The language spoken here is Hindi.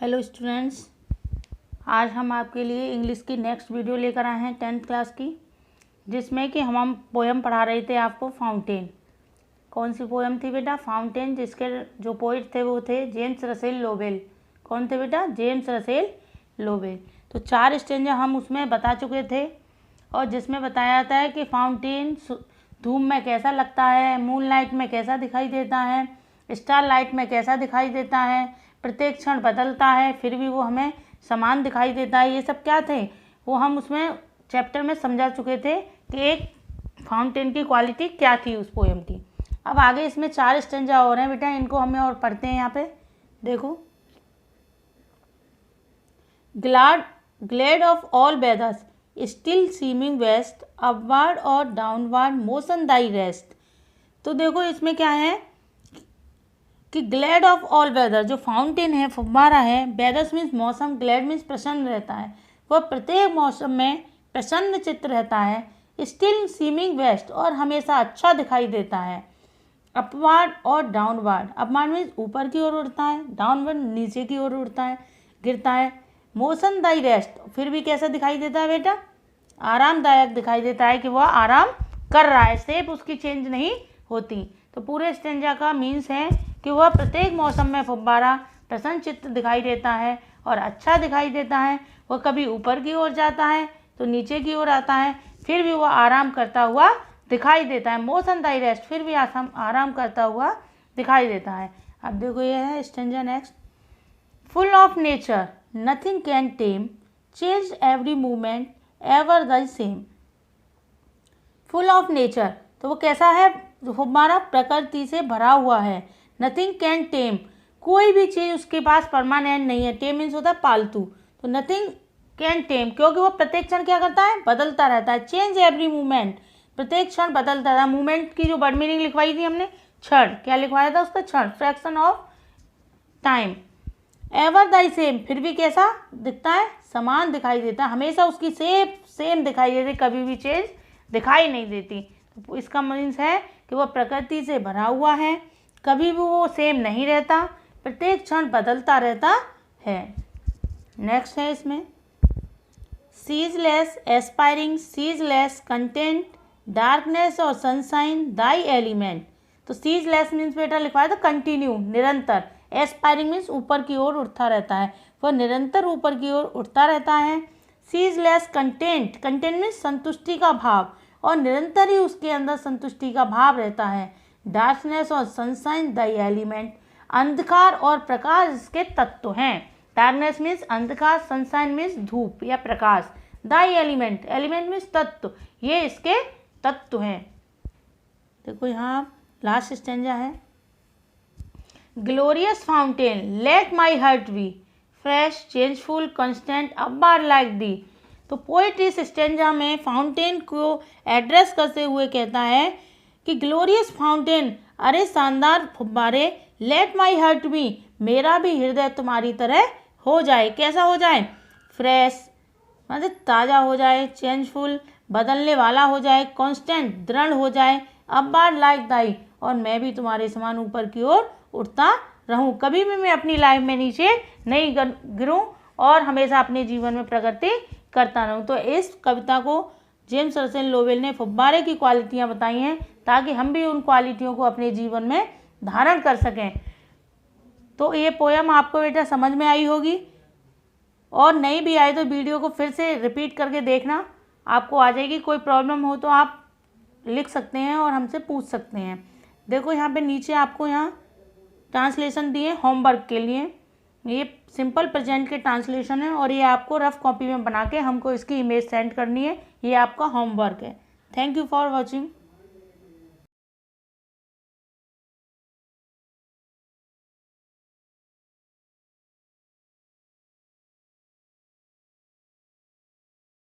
हेलो स्टूडेंट्स, आज हम आपके लिए इंग्लिश की नेक्स्ट वीडियो लेकर आए हैं 10th क्लास की, जिसमें कि हम पोएम पढ़ा रहे थे आपको फाउंटेन। कौन सी पोएम थी बेटा? फाउंटेन, जिसके जो पोइट थे वो थे जेम्स रसेल लोवेल। कौन थे बेटा? James Russell Lowell. तो 4 स्टेंजा हम उसमें बता चुके थे, और जिसमें बताया जाता है कि फाउंटेन धूप में कैसा लगता है, मून लाइट में कैसा दिखाई देता है, स्टार लाइट में कैसा दिखाई देता है, प्रत्येक क्षण बदलता है फिर भी वो हमें समान दिखाई देता है। ये सब क्या थे, वो हम उसमें चैप्टर में समझा चुके थे कि एक फाउंटेन की क्वालिटी क्या थी उस पोएम की। अब आगे इसमें 4 स्टेंजा और हैं बेटा, इनको हमें और पढ़ते हैं। यहाँ पे देखो, glad of all weathers still seeming west, upward और डाउनवर्ड मोशन दाई रेस्ट। तो देखो इसमें क्या है कि ग्लेड ऑफ ऑल वेदर, जो फाउंटेन है, फव्वारा है, वेदर्स मीन्स मौसम, ग्लेड मीन्स प्रसन्न रहता है, वह प्रत्येक मौसम में प्रसन्न चित्त रहता है। स्टिल सीमिंग वेस्ट, और हमेशा अच्छा दिखाई देता है। अपवार्ड और डाउनवर्ड, अपवार्ड मीन्स ऊपर की ओर उड़ता है, डाउनवर्ड नीचे की ओर उड़ता है, गिरता है। मोशन दाई रेस्ट, फिर भी कैसा दिखाई देता है बेटा? आरामदायक दिखाई देता है कि वह आराम कर रहा है, शेप उसकी चेंज नहीं होती। तो पूरे स्टेंजा का मीन्स है कि वह प्रत्येक मौसम में फव्वारा प्रसन्न चित्त दिखाई देता है और अच्छा दिखाई देता है। वह कभी ऊपर की ओर जाता है तो नीचे की ओर आता है, फिर भी वह आराम करता हुआ दिखाई देता है। मोशन दाई रेस्ट, फिर भी आराम करता हुआ दिखाई देता है। अब देखो ये है stanza next. Full of nature nothing can time, change every movement ever the same. Full of nature, तो वो कैसा है? हमारा प्रकृति से भरा हुआ है। नथिंग कैन टेम, कोई भी चीज़ उसके पास परमानेंट नहीं है। टेम मीन्स होता है पालतू। तो नथिंग कैन टेम, क्योंकि वो प्रत्येक क्षण क्या करता है? बदलता रहता है। चेंज एवरी मूवमेंट, प्रत्येक क्षण बदलता रहता है। मूवमेंट की जो वर्ड मीनिंग लिखवाई थी हमने, क्षण, क्या लिखवाया था उसका? क्षण, fraction of time. Ever the same, फिर भी कैसा दिखता है? समान दिखाई देता है, हमेशा उसकी सेम दिखाई देती, कभी भी चेंज दिखाई नहीं देती। तो इसका मीन्स है कि वह प्रकृति से भरा हुआ है, कभी भी वो सेम नहीं रहता, प्रत्येक क्षण बदलता रहता है। नेक्स्ट है इसमें ceaseless aspiring, ceaseless content, darkness और सनशाइन दाई एलिमेंट। तो सीजलेस मीन्स बेटा लिखवाया था कंटिन्यू, निरंतर। एस्पायरिंग मीन्स ऊपर की ओर उठता रहता है, वह निरंतर ऊपर की ओर उठता रहता है। सीजलेस कंटेंट, कंटेंट मीन्स संतुष्टि का भाव, और निरंतर ही उसके अंदर संतुष्टि का भाव रहता है। डार्कनेस और सनशाइन द एलिमेंट, अंधकार और प्रकाश इसके तत्व हैं। डार्कनेस मीन्स अंधकार, सनशाइन मीन्स धूप या प्रकाश, द एलिमेंट, एलिमेंट मीन्स तत्व, ये इसके तत्व हैं। देखो यहाँ लास्ट स्टेंजा है। Glorious fountain let my heart be, fresh changeful constant upward like thee. तो पोएट इस स्टेंजा में फाउंटेन को एड्रेस करते हुए कहता है कि ग्लोरियस फाउंटेन, अरे शानदार फव्वारे, लेट माई हार्ट बी, मेरा भी हृदय तुम्हारी तरह हो जाए। कैसा हो जाए? फ्रेश मतलब ताज़ा हो जाए, चेंजफुल बदलने वाला हो जाए, कांस्टेंट दृढ़ हो जाए, अपवार्ड लाइक दाई, और मैं भी तुम्हारे समान ऊपर की ओर उठता रहूं, कभी भी मैं अपनी लाइफ में नीचे नहीं गिरूं और हमेशा अपने जीवन में प्रगति करता रहूं। तो इस कविता को जेम्स रसेल लोवेल ने फव्वारे की क्वालिटियां बताई हैं, ताकि हम भी उन क्वालिटियों को अपने जीवन में धारण कर सकें। तो ये पोएम आपको बेटा समझ में आई होगी, और नहीं भी आए तो वीडियो को फिर से रिपीट करके देखना, आपको आ जाएगी। कोई प्रॉब्लम हो तो आप लिख सकते हैं और हमसे पूछ सकते हैं। देखो यहाँ पे नीचे आपको यहाँ ट्रांसलेशन दिए होमवर्क के लिए, ये सिंपल प्रेजेंट के ट्रांसलेशन है, और ये आपको रफ कॉपी में बना के हमको इसकी इमेज सेंड करनी है। ये आपका होमवर्क है। Thank you for watching.